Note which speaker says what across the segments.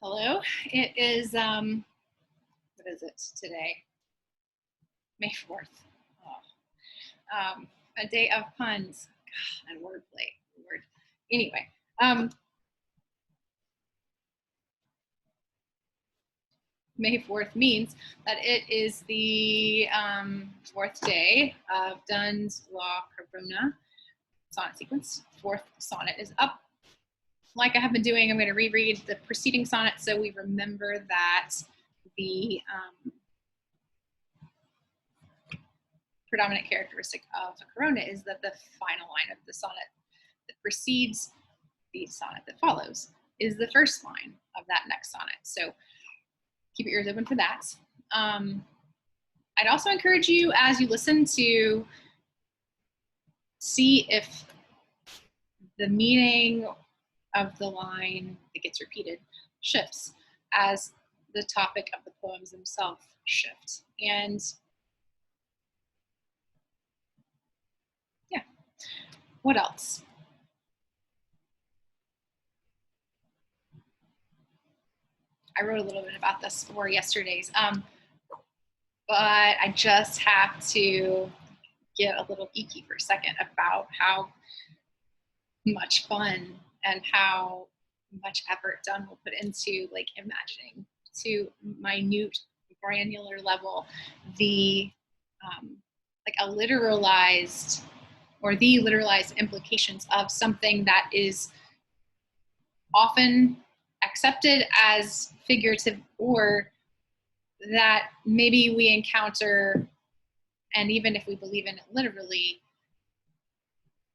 Speaker 1: Hello. It is, what is it today? May 4th. Oh. A day of puns and wordplay. Anyway, May 4th means that it is the 4th day of Donne's La Corona sonnet sequence. 4th sonnet is up. Like I have been doing, I'm going to reread the preceding sonnet so we remember that the predominant characteristic of a corona is that the final line of the sonnet that precedes the sonnet that follows is the first line of that next sonnet. So keep your ears open for that. I'd also encourage you, as you listen, to see if the meaning of the line that gets repeated shifts as the topic of the poems themselves shift. And yeah, what else? I wrote a little bit about this for yesterday's, but I just have to get a little geeky for a second about how much fun and how much effort Donne will put into like imagining to minute granular level the like a literalized or the literalized implications of something that is often accepted as figurative, or that maybe we encounter, and even if we believe in it literally,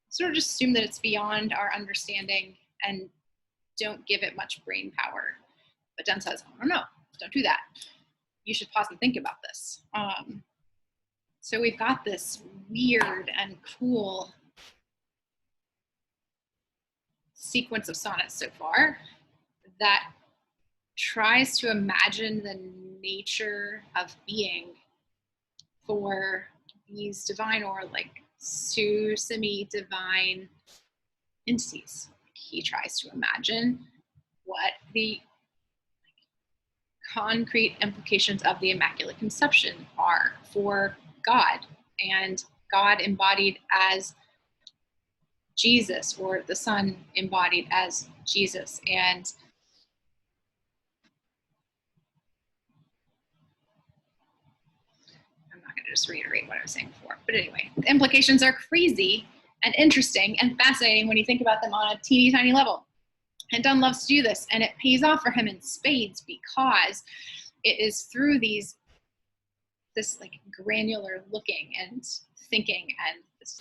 Speaker 1: sort of just assume that it's beyond our understanding and don't give it much brain power. But Donne says, oh, no, don't do that. You should pause and think about this. So we've got this weird and cool sequence of sonnets so far that tries to imagine the nature of being for these divine or like semi-divine entities. He tries to imagine what the concrete implications of the Immaculate Conception are for God, and God embodied as Jesus, or the Son embodied as Jesus. And I'm not going to just reiterate what I was saying before, but anyway, the implications are crazy and interesting and fascinating when you think about them on a teeny tiny level. And Donne loves to do this, and it pays off for him in spades because it is through this like granular looking and thinking and this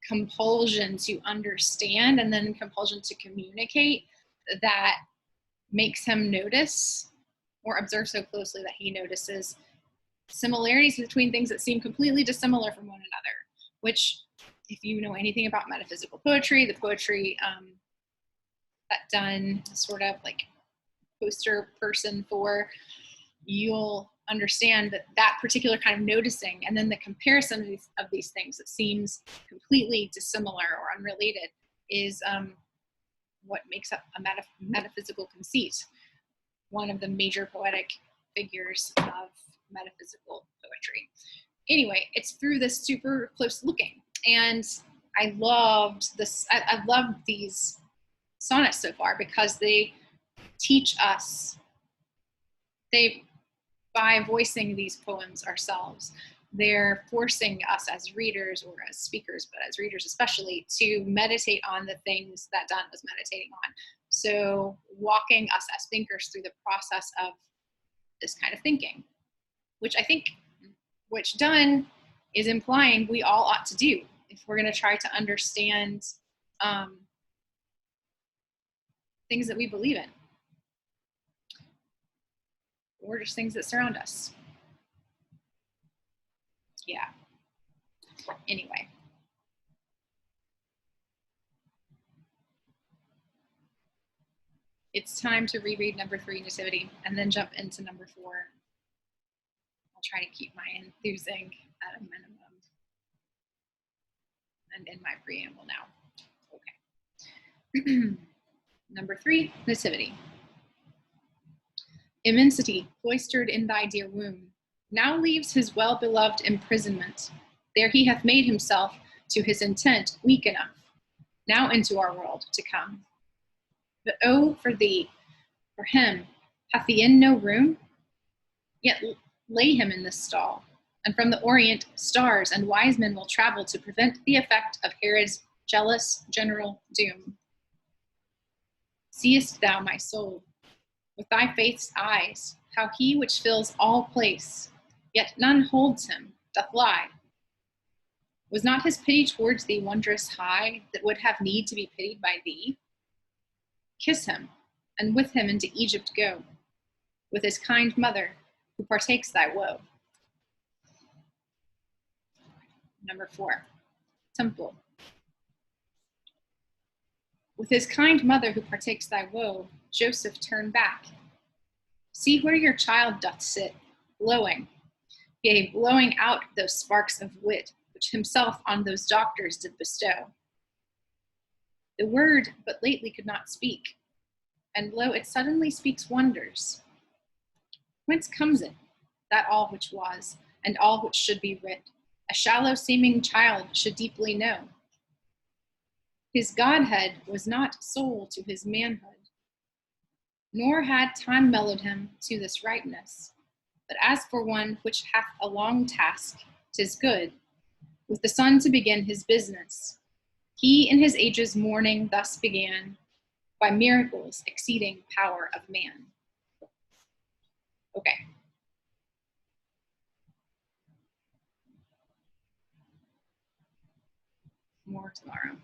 Speaker 1: compulsion to understand and then compulsion to communicate that makes him notice or observe so closely that he notices similarities between things that seem completely dissimilar from one another, which, if you know anything about metaphysical poetry, the poetry that Donne sort of like poster person for, you'll understand that that particular kind of noticing and then the comparison of these things that seems completely dissimilar or unrelated is what makes up a metaphysical conceit, one of the major poetic figures of metaphysical poetry. Anyway, it's through this super close looking, and I loved this. I loved these sonnets so far because they teach us, by voicing these poems ourselves, they're forcing us as readers, or as speakers, but as readers especially, to meditate on the things that Donne was meditating on. So walking us as thinkers through the process of this kind of thinking, which I think, which Donne is implying we all ought to do if we're going to try to understand things that we believe in, or just things that surround us. Yeah. Anyway. It's time to reread number 3, Nativity, and then jump into number 4. I'll try to keep my enthusing at a minimum. And in my preamble now. Okay. Number 3, Nativity. Immensity, cloistered in thy dear womb, now leaves his well-beloved imprisonment. There he hath made himself, to his intent, weak enough, now into our world to come. But oh, for thee, for him, hath the inn no room? Yet lay him in this stall, and from the Orient stars and wise men will travel to prevent the effect of Herod's jealous general doom. Seest thou, my soul, with thy faith's eyes, how he which fills all place, yet none holds him, doth lie? Was not his pity towards thee wondrous high, that would have need to be pitied by thee? Kiss him, and with him into Egypt go, with his kind mother, who partakes thy woe. Number 4, temple. With his kind mother, who partakes thy woe, Joseph turned back. See where your child doth sit, glowing, yea, blowing out those sparks of wit, which himself on those doctors did bestow. The word but lately could not speak, and lo, it suddenly speaks wonders. Whence comes it, that all which was, and all which should be writ, a shallow-seeming child should deeply know? His godhead was not soul to his manhood, nor had time mellowed him to this ripeness. But as for one which hath a long task, 'tis good, with the sun to begin his business. He in his age's morning thus began, by miracles exceeding power of man. Okay. More tomorrow.